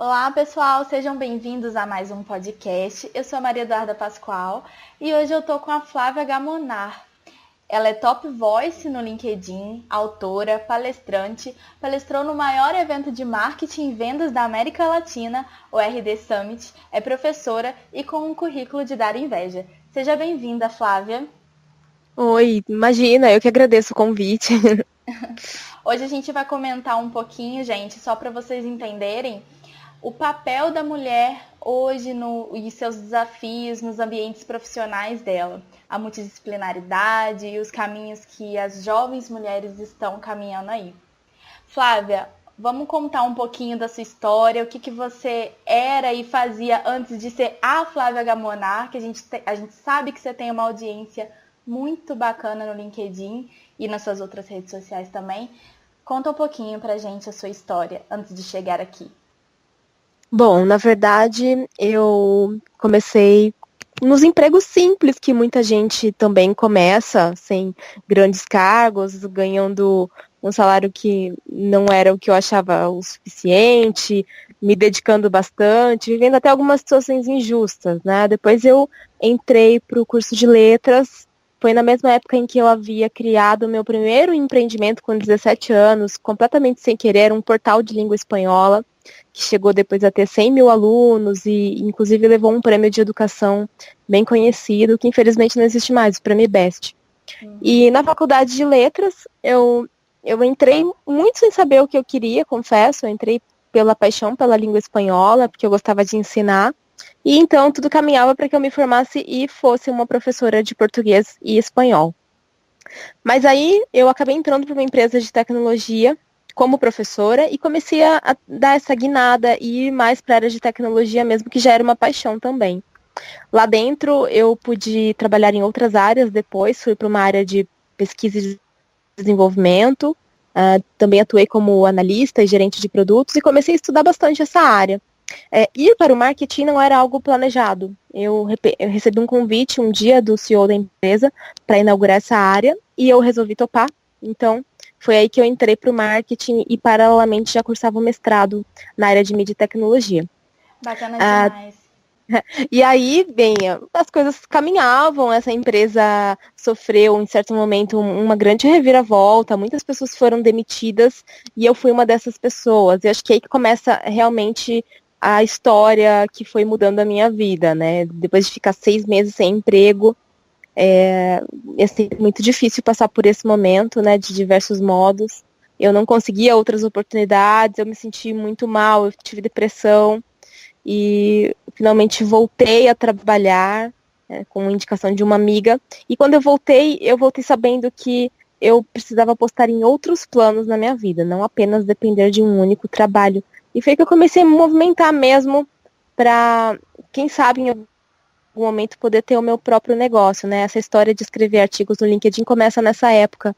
Olá, pessoal, sejam bem-vindos a mais um podcast. Eu sou a Maria Eduarda Pascoal e hoje eu tô com a Flávia Gamonar. Ela é top voice no LinkedIn, autora, palestrante, palestrou no maior evento de marketing e vendas da América Latina, o RD Summit, é professora e com um currículo de dar inveja. Seja bem-vinda, Flávia. Oi, imagina, eu que agradeço o convite. Hoje a gente vai comentar um pouquinho, gente, só para vocês entenderem o papel da mulher hoje e seus desafios nos ambientes profissionais dela, a multidisciplinaridade e os caminhos que as jovens mulheres estão caminhando aí. Flávia, vamos contar um pouquinho da sua história, o que você era e fazia antes de ser a Flávia Gamonar, que a gente sabe que você tem uma audiência muito bacana no LinkedIn e nas suas outras redes sociais também. Conta um pouquinho pra gente a sua história antes de chegar aqui. Bom, na verdade, eu comecei nos empregos simples que muita gente também começa, sem grandes cargos, ganhando um salário que não era o que eu achava o suficiente, me dedicando bastante, vivendo até algumas situações injustas, né? Depois eu entrei para o curso de letras. Foi na mesma época em que eu havia criado o meu primeiro empreendimento com 17 anos, completamente sem querer, um portal de língua espanhola, que chegou depois a ter 100 mil alunos e, inclusive, levou um prêmio de educação bem conhecido, que infelizmente não existe mais, o Prêmio Best. E na faculdade de letras, eu entrei muito sem saber o que eu queria, confesso, eu entrei pela paixão pela língua espanhola, porque eu gostava de ensinar, e então tudo caminhava para que eu me formasse e fosse uma professora de português e espanhol. Mas aí eu acabei entrando para uma empresa de tecnologia como professora e comecei a dar essa guinada e ir mais para a área de tecnologia mesmo, que já era uma paixão também. Lá dentro eu pude trabalhar em outras áreas depois, fui para uma área de pesquisa e desenvolvimento, também atuei como analista e gerente de produtos e comecei a estudar bastante essa área. Ir para o marketing não era algo planejado. Eu recebi um convite um dia do CEO da empresa para inaugurar essa área e eu resolvi topar. Então, foi aí que eu entrei para o marketing e, paralelamente, já cursava o mestrado na área de mídia e tecnologia. Bacana Ah, demais. e aí, bem, as coisas caminhavam, essa empresa sofreu, em certo momento, uma grande reviravolta, muitas pessoas foram demitidas e eu fui uma dessas pessoas. E acho que é aí que começa realmente a história que foi mudando a minha vida, né? Depois de ficar 6 meses sem emprego, é sempre muito difícil passar por esse momento, né, de diversos modos. Eu não conseguia outras oportunidades, eu me senti muito mal, eu tive depressão e finalmente voltei a trabalhar, com indicação de uma amiga. E quando eu voltei sabendo que eu precisava apostar em outros planos na minha vida, não apenas depender de um único trabalho. E foi que eu comecei a me movimentar mesmo para, quem sabe, em algum momento poder ter o meu próprio negócio, né? Essa história de escrever artigos no LinkedIn começa nessa época.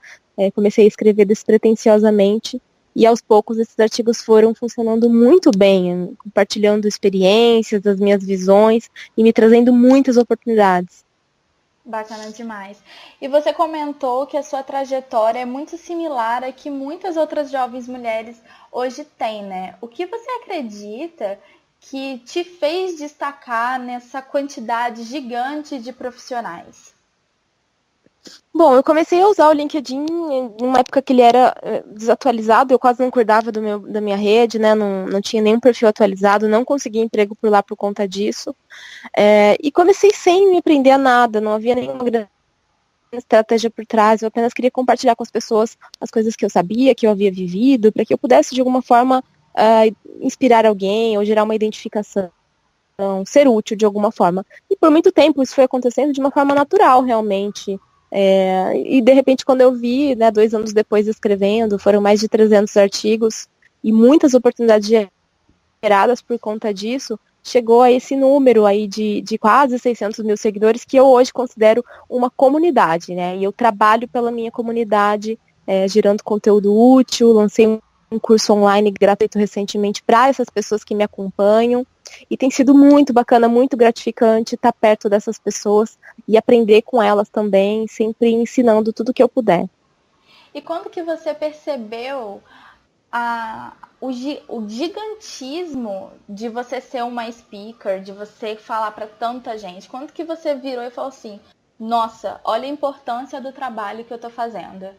Comecei a escrever despretensiosamente e aos poucos esses artigos foram funcionando muito bem, compartilhando experiências, as minhas visões e me trazendo muitas oportunidades. Bacana demais. E você comentou que a sua trajetória é muito similar à que muitas outras jovens mulheres hoje têm, né? O que você acredita que te fez destacar nessa quantidade gigante de profissionais? Bom, eu comecei a usar o LinkedIn em uma época que ele era desatualizado, eu quase não cuidava da minha rede, né? Não tinha nenhum perfil atualizado, não consegui emprego por lá por conta disso. E comecei sem me prender a nada, não havia nenhuma grande estratégia por trás, eu apenas queria compartilhar com as pessoas as coisas que eu sabia, que eu havia vivido, para que eu pudesse de alguma forma inspirar alguém ou gerar uma identificação, ser útil de alguma forma. E por muito tempo isso foi acontecendo de uma forma natural, realmente. E de repente, quando eu vi, né, 2 anos depois escrevendo, foram mais de 300 artigos e muitas oportunidades geradas por conta disso, chegou a esse número aí de quase 600 mil seguidores, que eu hoje considero uma comunidade, né? E eu trabalho pela minha comunidade, gerando conteúdo útil, lancei um curso online gratuito recentemente para essas pessoas que me acompanham, e tem sido muito bacana, muito gratificante estar perto dessas pessoas e aprender com elas também, sempre ensinando tudo que eu puder. E quando que você percebeu a, o gigantismo de você ser uma speaker, de você falar para tanta gente. Quando que você virou e falou assim, nossa, olha a importância do trabalho que eu tô fazendo?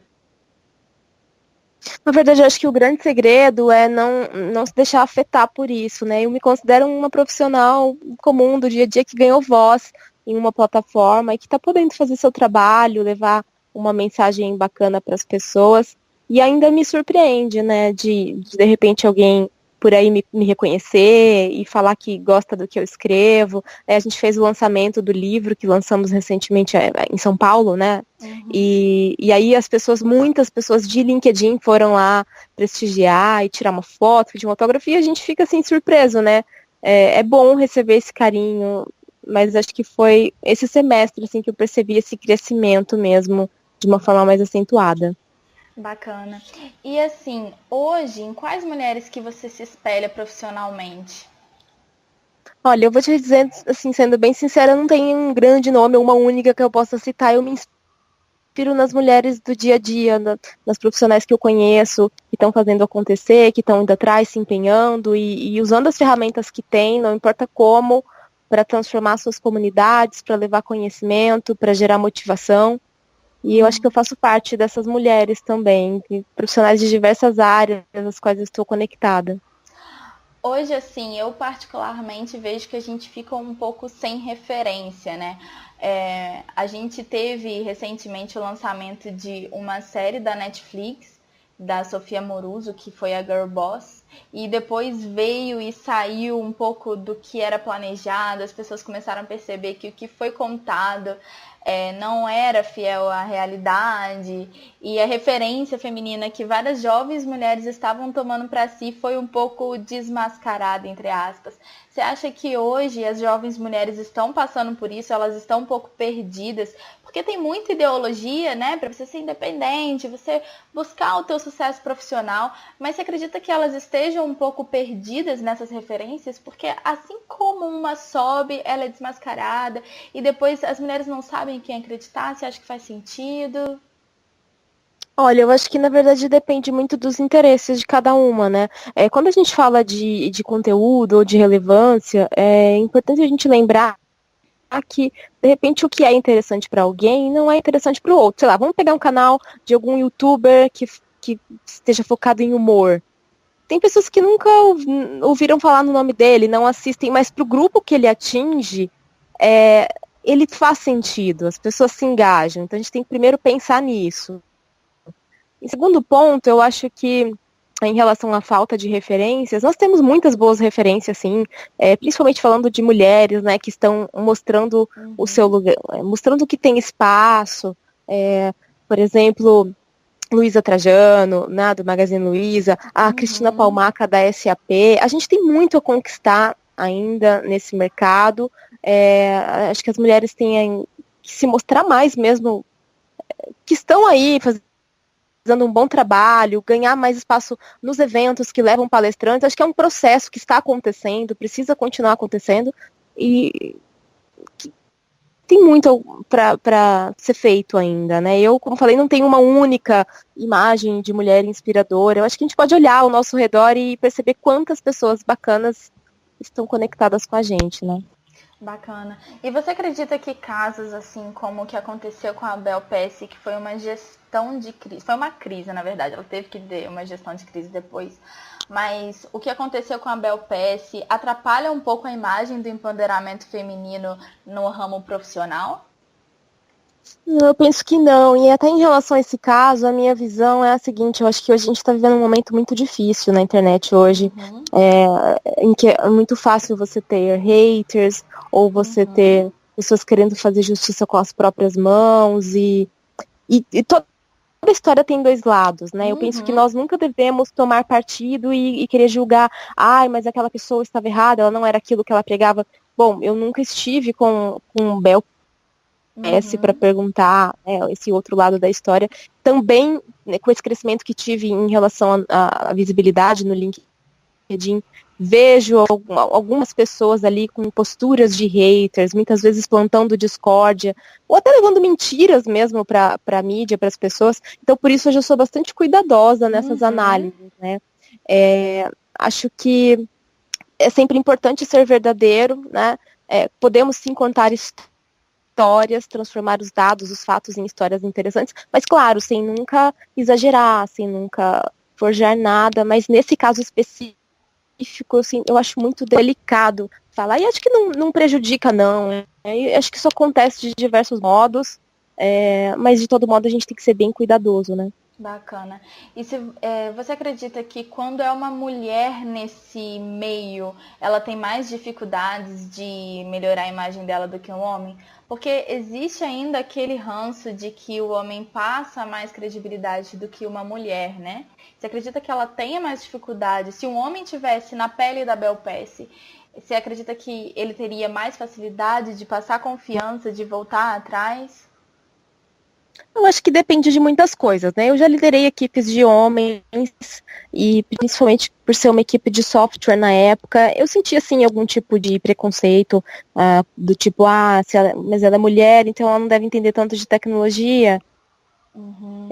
Na verdade, eu acho que o grande segredo é não se deixar afetar por isso, né? Eu me considero uma profissional comum do dia a dia que ganhou voz em uma plataforma e que está podendo fazer seu trabalho, levar uma mensagem bacana para as pessoas. E ainda me surpreende, né? De repente alguém por aí me reconhecer e falar que gosta do que eu escrevo. A gente fez o lançamento do livro que lançamos recentemente em São Paulo, né? Uhum. E aí as pessoas, muitas pessoas de LinkedIn foram lá prestigiar e tirar uma foto, pedir uma autógrafo, e a gente fica assim surpreso, né? É bom receber esse carinho, mas acho que foi esse semestre assim que eu percebi esse crescimento mesmo de uma forma mais acentuada. Bacana. E assim, hoje, em quais mulheres que você se espelha profissionalmente? Olha, eu vou te dizer, assim, sendo bem sincera, não tem um grande nome, uma única que eu possa citar. Eu me inspiro nas mulheres do dia a dia, nas profissionais que eu conheço, que estão fazendo acontecer, que estão indo atrás, se empenhando e usando as ferramentas que têm, não importa como, para transformar suas comunidades, para levar conhecimento, para gerar motivação. E eu acho que eu faço parte dessas mulheres também, profissionais de diversas áreas, às quais eu estou conectada. Hoje, assim, eu particularmente vejo que a gente fica um pouco sem referência, né? A gente teve recentemente o lançamento de uma série da Netflix, da Sofia Moruso, que foi a Girl Boss, e depois veio e saiu um pouco do que era planejado, as pessoas começaram a perceber que o que foi contado não era fiel à realidade, e a referência feminina que várias jovens mulheres estavam tomando para si foi um pouco desmascarada, entre aspas. Você acha que hoje as jovens mulheres estão passando por isso, elas estão um pouco perdidas? Porque tem muita ideologia, né, para você ser independente, você buscar o teu sucesso profissional, mas você acredita que elas estejam um pouco perdidas nessas referências? Porque assim como uma sobe, ela é desmascarada, e depois as mulheres não sabem em quem acreditar, você acha que faz sentido? Olha, eu acho que na verdade depende muito dos interesses de cada uma, né? Quando a gente fala de conteúdo ou de relevância, é importante a gente lembrar que, de repente, o que é interessante para alguém não é interessante para o outro. Sei lá, vamos pegar um canal de algum youtuber que esteja focado em humor. Tem pessoas que nunca ouviram falar no nome dele, não assistem, mas para o grupo que ele atinge, é, ele faz sentido, as pessoas se engajam. Então a gente tem que primeiro pensar nisso. Em segundo ponto, eu acho que em relação à falta de referências, nós temos muitas boas referências, sim, principalmente falando de mulheres, né, que estão mostrando o seu lugar, mostrando que tem espaço, por exemplo, Luísa Trajano, né, do Magazine Luiza, a Cristina Palmaca da SAP. A gente tem muito a conquistar ainda nesse mercado. Acho que as mulheres têm que se mostrar mais mesmo, que estão aí fazendo um bom trabalho, ganhar mais espaço nos eventos que levam palestrantes. Acho que é um processo que está acontecendo, precisa continuar acontecendo e tem muito para ser feito ainda, né? Eu, como falei, não tenho uma única imagem de mulher inspiradora. Eu acho que a gente pode olhar ao nosso redor e perceber quantas pessoas bacanas estão conectadas com a gente, né? Bacana. E você acredita que casos assim como o que aconteceu com a Bel Pesce, que foi uma gestão de crise, foi uma crise, na verdade, ela teve que ter uma gestão de crise depois, mas o que aconteceu com a Bel Pesce atrapalha um pouco a imagem do empoderamento feminino no ramo profissional? Eu penso que não, e até em relação a esse caso, a minha visão é a seguinte: eu acho que hoje a gente está vivendo um momento muito difícil na internet hoje, em que é muito fácil você ter haters, ou você ter pessoas querendo fazer justiça com as próprias mãos, e toda história tem dois lados, né? Eu penso que nós nunca devemos tomar partido e querer julgar, ai, mas aquela pessoa estava errada, ela não era aquilo que ela pregava. Bom, eu nunca estive com Bel para perguntar, né, esse outro lado da história. Também, né, com esse crescimento que tive em relação à visibilidade no LinkedIn, vejo algumas pessoas ali com posturas de haters, muitas vezes plantando discórdia, ou até levando mentiras mesmo para a mídia, para as pessoas. Então, por isso, hoje eu sou bastante cuidadosa nessas análises, né? Acho que é sempre importante ser verdadeiro, né? Podemos sim contar histórias, transformar os dados, os fatos em histórias interessantes, mas claro, sem nunca exagerar, sem nunca forjar nada, mas nesse caso específico, assim, eu acho muito delicado falar, e acho que não prejudica, não. Acho que isso acontece de diversos modos, mas de todo modo a gente tem que ser bem cuidadoso, né? Bacana. E você acredita que quando é uma mulher nesse meio, ela tem mais dificuldades de melhorar a imagem dela do que um homem? Porque existe ainda aquele ranço de que o homem passa mais credibilidade do que uma mulher, né? Você acredita que ela tenha mais dificuldade? Se um homem tivesse na pele da Bel Pesce, você acredita que ele teria mais facilidade de passar confiança, de voltar atrás? Eu acho que depende de muitas coisas, né? Eu já liderei equipes de homens e principalmente por ser uma equipe de software na época, eu sentia assim algum tipo de preconceito, do tipo, mas ela é mulher, então ela não deve entender tanto de tecnologia. Uhum.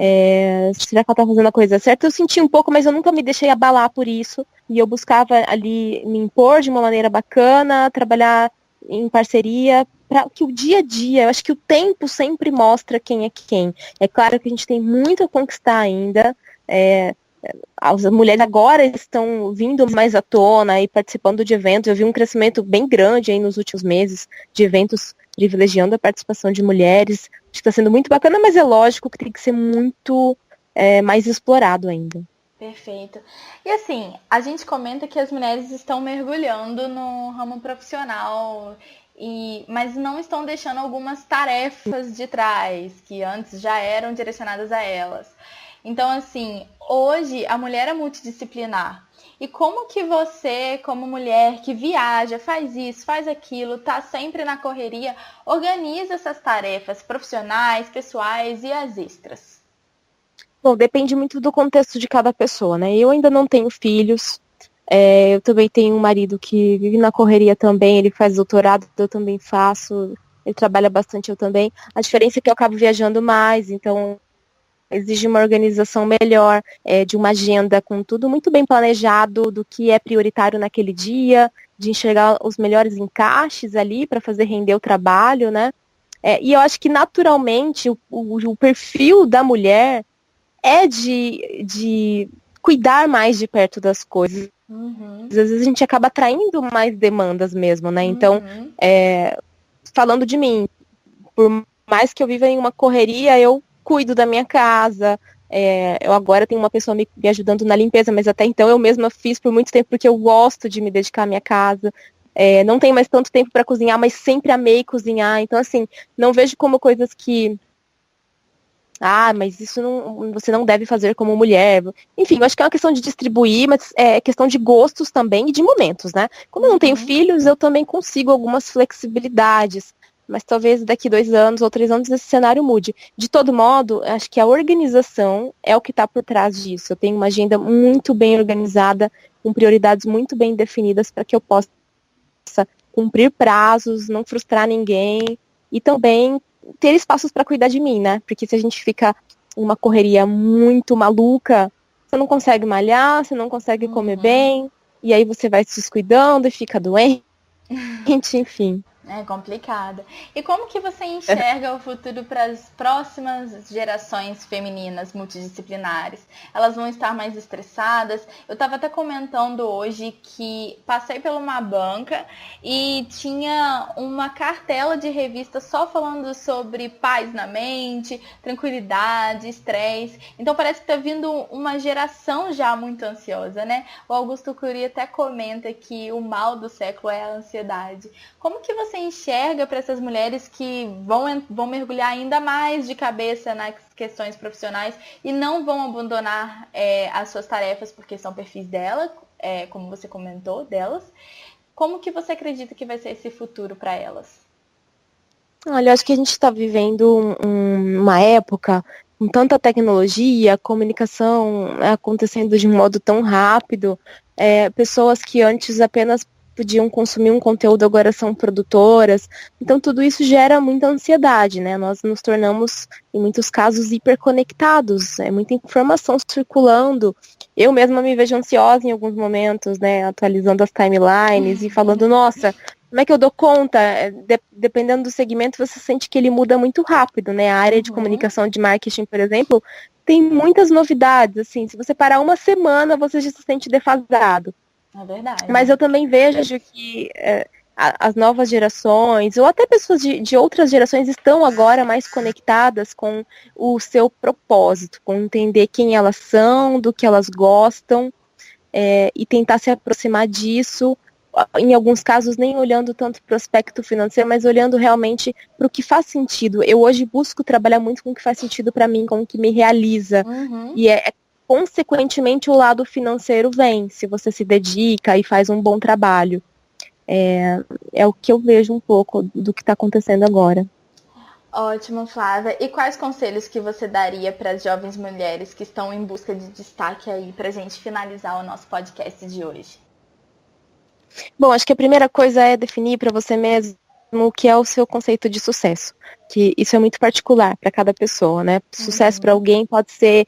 Será que ela tá fazendo a coisa certa? Eu senti um pouco, mas eu nunca me deixei abalar por isso. E eu buscava ali me impor de uma maneira bacana, trabalhar em parceria, para que o dia a dia, eu acho que o tempo sempre mostra quem é quem. É claro que a gente tem muito a conquistar ainda. As mulheres agora estão vindo mais à tona e participando de eventos. Eu vi um crescimento bem grande aí nos últimos meses de eventos privilegiando a participação de mulheres. Acho que está sendo muito bacana, mas é lógico que tem que ser muito mais explorado ainda. Perfeito. E assim, a gente comenta que as mulheres estão mergulhando no ramo profissional, mas não estão deixando algumas tarefas de trás, que antes já eram direcionadas a elas. Então, assim, hoje a mulher é multidisciplinar. E como que você, como mulher que viaja, faz isso, faz aquilo, tá sempre na correria, organiza essas tarefas profissionais, pessoais e as extras? Bom, depende muito do contexto de cada pessoa, né? Eu ainda não tenho filhos. Eu também tenho um marido que vive na correria também, ele faz doutorado, eu também faço. Ele trabalha bastante, eu também. A diferença é que eu acabo viajando mais, então exige uma organização melhor, de uma agenda com tudo muito bem planejado, do que é prioritário naquele dia, de enxergar os melhores encaixes ali para fazer render o trabalho, né? E eu acho que naturalmente o perfil da mulher é de cuidar mais de perto das coisas. Uhum, Às vezes a gente acaba atraindo mais demandas mesmo, né? Então, uhum. falando de mim, por mais que eu viva em uma correria, eu cuido da minha casa. Eu agora tenho uma pessoa me ajudando na limpeza, mas até então eu mesma fiz por muito tempo porque eu gosto de me dedicar à minha casa. Não tenho mais tanto tempo para cozinhar, mas sempre amei cozinhar. Então, assim, não vejo como coisas que mas isso você não deve fazer como mulher. Enfim, eu acho que é uma questão de distribuir, mas é questão de gostos também e de momentos, né? Como eu não tenho Uhum. filhos, eu também consigo algumas flexibilidades. Mas talvez daqui 2 anos ou 3 anos esse cenário mude. De todo modo, acho que a organização é o que está por trás disso. Eu tenho uma agenda muito bem organizada, com prioridades muito bem definidas para que eu possa cumprir prazos, não frustrar ninguém e também ter espaços para cuidar de mim, né? Porque se a gente fica uma correria muito maluca, você não consegue malhar, você não consegue comer Uhum. bem, e aí você vai se descuidando e fica doente, enfim. É complicado. E como que você enxerga o futuro para as próximas gerações femininas multidisciplinares? Elas vão estar mais estressadas? Eu estava até comentando hoje que passei por uma banca e tinha uma cartela de revista só falando sobre paz na mente, tranquilidade, estresse. Então parece que está vindo uma geração já muito ansiosa, né? O Augusto Cury até comenta que o mal do século é a ansiedade. Como que você enxerga para essas mulheres que vão mergulhar ainda mais de cabeça nas questões profissionais e não vão abandonar as suas tarefas porque são perfis dela, como você comentou, delas? Como que você acredita que vai ser esse futuro para elas? Olha, eu acho que a gente está vivendo uma época com tanta tecnologia, comunicação acontecendo de um modo tão rápido, pessoas que antes apenas podiam consumir um conteúdo agora são produtoras. Então tudo isso gera muita ansiedade, né? Nós nos tornamos, em muitos casos, hiperconectados, é muita informação circulando. Eu mesma me vejo ansiosa em alguns momentos, né? Atualizando as timelines e falando, nossa, como é que eu dou conta? Dependendo do segmento, você sente que ele muda muito rápido, né? A área de comunicação de marketing, por exemplo, tem muitas novidades, assim, se você parar uma semana, você já se sente defasado. É verdade. Mas eu também vejo que as novas gerações, ou até pessoas de outras gerações, estão agora mais conectadas com o seu propósito, com entender quem elas são, do que elas gostam, e tentar se aproximar disso, em alguns casos nem olhando tanto para o aspecto financeiro, mas olhando realmente para o que faz sentido. Eu hoje busco trabalhar muito com o que faz sentido para mim, com o que me realiza, e consequentemente o lado financeiro vem, se você se dedica e faz um bom trabalho. É o que eu vejo um pouco do que está acontecendo agora. Ótimo, Flávia. E quais conselhos que você daria para as jovens mulheres que estão em busca de destaque aí, para a gente finalizar o nosso podcast de hoje? Bom, acho que a primeira coisa é definir para você mesmo o que é o seu conceito de sucesso. Que isso é muito particular para cada pessoa, né? Sucesso para alguém pode ser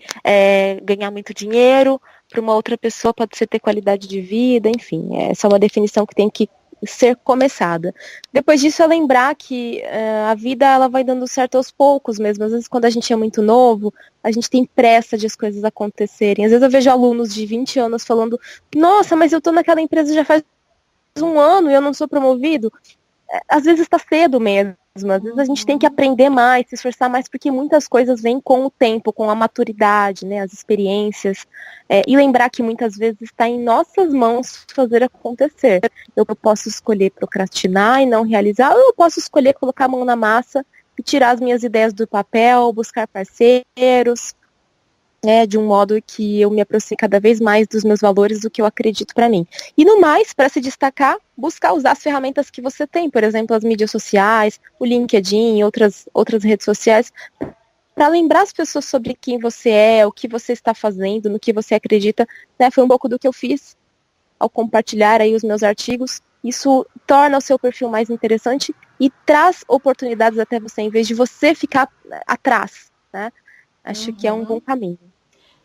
ganhar muito dinheiro, para uma outra pessoa pode ser ter qualidade de vida, enfim. Essa é uma definição que tem que ser começada. Depois disso é lembrar que a vida ela vai dando certo aos poucos mesmo. Às vezes quando a gente é muito novo, a gente tem pressa de as coisas acontecerem. Às vezes eu vejo alunos de 20 anos falando, nossa, mas eu tô naquela empresa já faz um ano e eu não sou promovido. Às vezes está cedo mesmo, às vezes a gente tem que aprender mais, se esforçar mais, porque muitas coisas vêm com o tempo, com a maturidade, né, as experiências, e lembrar que muitas vezes está em nossas mãos fazer acontecer. Eu posso escolher procrastinar e não realizar, ou eu posso escolher colocar a mão na massa e tirar as minhas ideias do papel, buscar parceiros, de um modo que eu me aproxime cada vez mais dos meus valores, do que eu acredito para mim. E no mais, para se destacar, buscar usar as ferramentas que você tem, por exemplo, as mídias sociais, o LinkedIn e outras redes sociais, para lembrar as pessoas sobre quem você é, o que você está fazendo, no que você acredita, né? Foi um pouco do que eu fiz ao compartilhar aí os meus artigos. Isso torna o seu perfil mais interessante e traz oportunidades até você, em vez de você ficar atrás, né? Acho que é um bom caminho.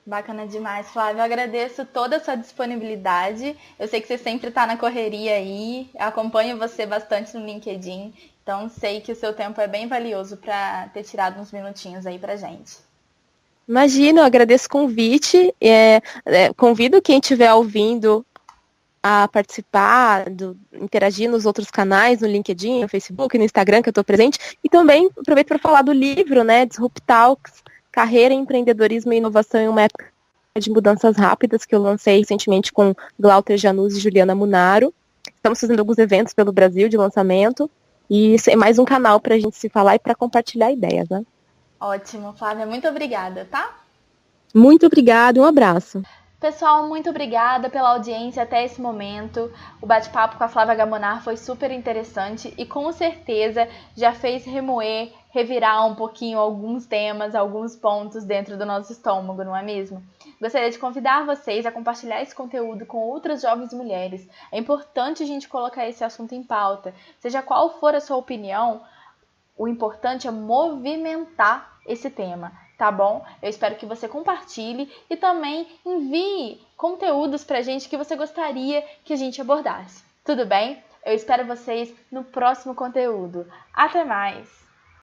Bacana demais, Flávia. Eu agradeço toda a sua disponibilidade. Eu sei que você sempre está na correria aí. Eu acompanho você bastante no LinkedIn. Então, sei que o seu tempo é bem valioso para ter tirado uns minutinhos aí pra gente. Imagina, eu agradeço o convite. Convido quem estiver ouvindo a participar, interagir nos outros canais, no LinkedIn, no Facebook, no Instagram, que eu estou presente. E também aproveito para falar do livro, né, Disrupt Talks, Carreira, Empreendedorismo e Inovação em uma época de mudanças rápidas, que eu lancei recentemente com Glauter Januzzi e Juliana Munaro. Estamos fazendo alguns eventos pelo Brasil de lançamento. E isso é mais um canal para a gente se falar e para compartilhar ideias, né? Ótimo, Flávia. Muito obrigada, tá? Muito obrigada, um abraço. Pessoal, muito obrigada pela audiência até esse momento. O bate-papo com a Flávia Gamonar foi super interessante e com certeza já fez revirar um pouquinho alguns temas, alguns pontos dentro do nosso estômago, não é mesmo? Gostaria de convidar vocês a compartilhar esse conteúdo com outras jovens mulheres. É importante a gente colocar esse assunto em pauta. Seja qual for a sua opinião, o importante é movimentar esse tema. Tá bom? Eu espero que você compartilhe e também envie conteúdos pra gente que você gostaria que a gente abordasse. Tudo bem? Eu espero vocês no próximo conteúdo. Até mais!